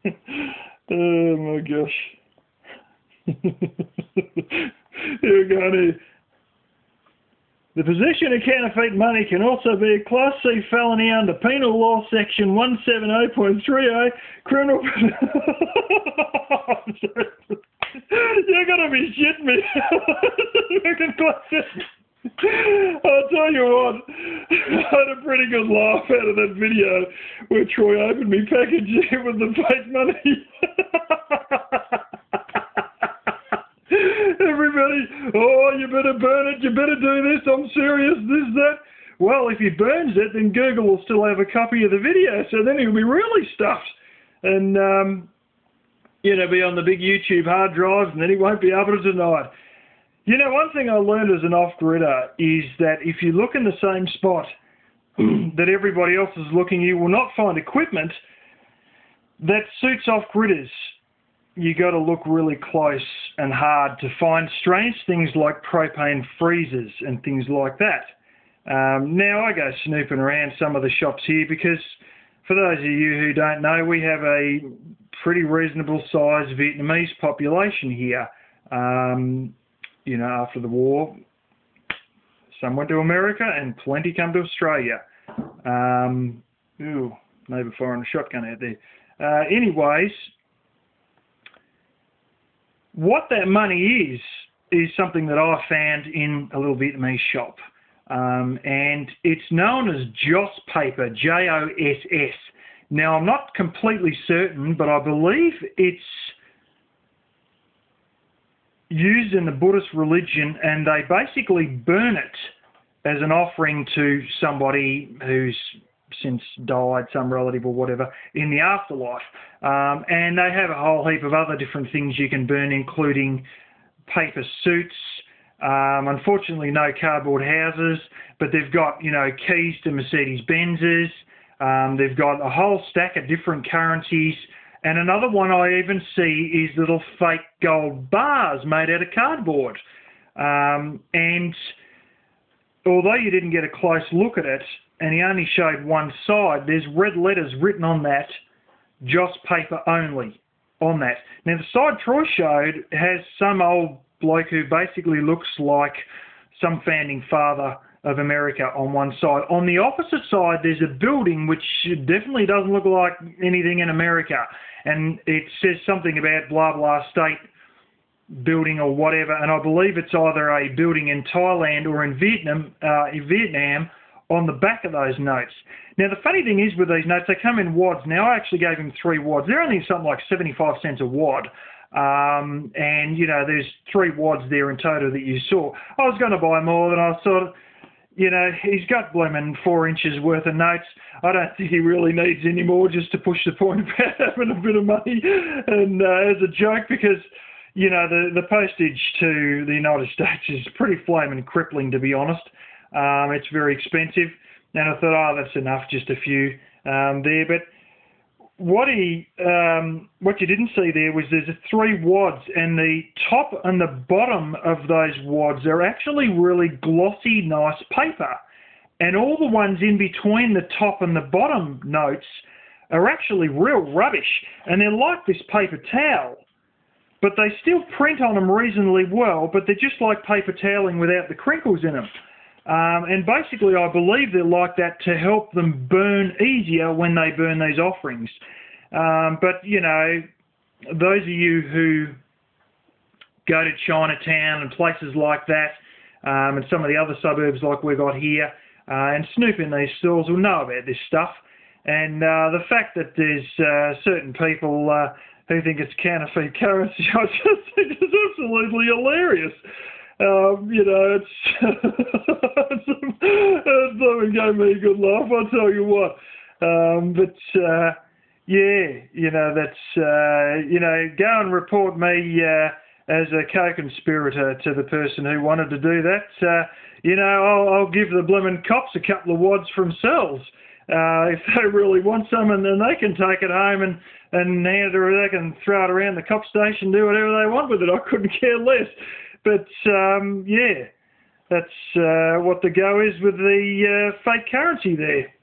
Oh my gosh. Here we go. Here. The possession of counterfeit money can also be a Class C felony under Penal Law Section 170.30, criminal... You're going to be shitting me. I'll tell you what, I had a pretty good laugh out of that video where Troy opened me package with the fake money. Everybody, oh, you better burn it, you better do this, I'm serious, this, that. Well, if he burns it, then Google will still have a copy of the video, so then he'll be really stuffed. And, you know, be on the big YouTube hard drives, and then he won't be able to deny it. You know, one thing I learned as an off-gridder is that if you look in the same spot that everybody else is looking, you will not find equipment that suits off-gridders. You got to look really close and hard to find strange things like propane freezers and things like that. Now I go snooping around some of the shops here because, for those of you who don't know, we have a pretty reasonable sized Vietnamese population here. You know, after the war, some went to America and plenty come to Australia. Ooh, neighbour firing a shotgun out there. Anyways, what that money is something that I found in a little Vietnamese shop. And it's known as Joss paper, Joss. Now, I'm not completely certain, but I believe it's used in the Buddhist religion, and they basically burn it as an offering to somebody who's since died, some relative or whatever, in the afterlife. And they have a whole heap of other different things you can burn, including paper suits, unfortunately no cardboard houses, but they've got, you know, keys to Mercedes-Benzes, they've got a whole stack of different currencies. And another one I even see is little fake gold bars made out of cardboard. And although you didn't get a close look at it, and he only showed one side, there's red letters written on that, Joss paper only, on that. Now the side Troy showed has some old bloke who basically looks like some founding father of America on one side. On the opposite side, there's a building which definitely doesn't look like anything in America. And it says something about blah, blah, state building or whatever. And I believe it's either a building in Thailand or in Vietnam on the back of those notes. Now, the funny thing is with these notes, they come in wads. Now, I actually gave him 3 wads. They're only something like 75 cents a wad. And, you know, there's 3 wads there in total that you saw. I was going to buy more than I thought. You know, he's got blooming 4 inches worth of notes. I don't think he really needs any more, just to push the point about having a bit of money. And as a joke, because, you know, the postage to the United States is pretty flaming crippling, to be honest. It's very expensive. And I thought, oh, that's enough, just a few there. But what you didn't see there was there's 3 wads, and the top and the bottom of those wads are actually really glossy, nice paper. And all the ones in between the top and the bottom notes are actually real rubbish. And they're like this paper towel, but they still print on them reasonably well, but they're just like paper toweling without the crinkles in them. And basically, I believe they're like that to help them burn easier when they burn these offerings. But, you know, those of you who go to Chinatown and places like that, and some of the other suburbs like we've got here, and snoop in these stores will know about this stuff. And the fact that there's certain people who think it's counterfeit currency, I just think it's absolutely hilarious. You know, it's something gave me a good laugh, I'll tell you what. Yeah, you know, that's, you know, go and report me as a co-conspirator to the person who wanted to do that. You know, I'll give the blooming cops a couple of wads for themselves. If they really want some, and then they can take it home and hand it, or they can throw it around the cop station, do whatever they want with it. I couldn't care less. But, yeah, that's what the go is with the fake currency there.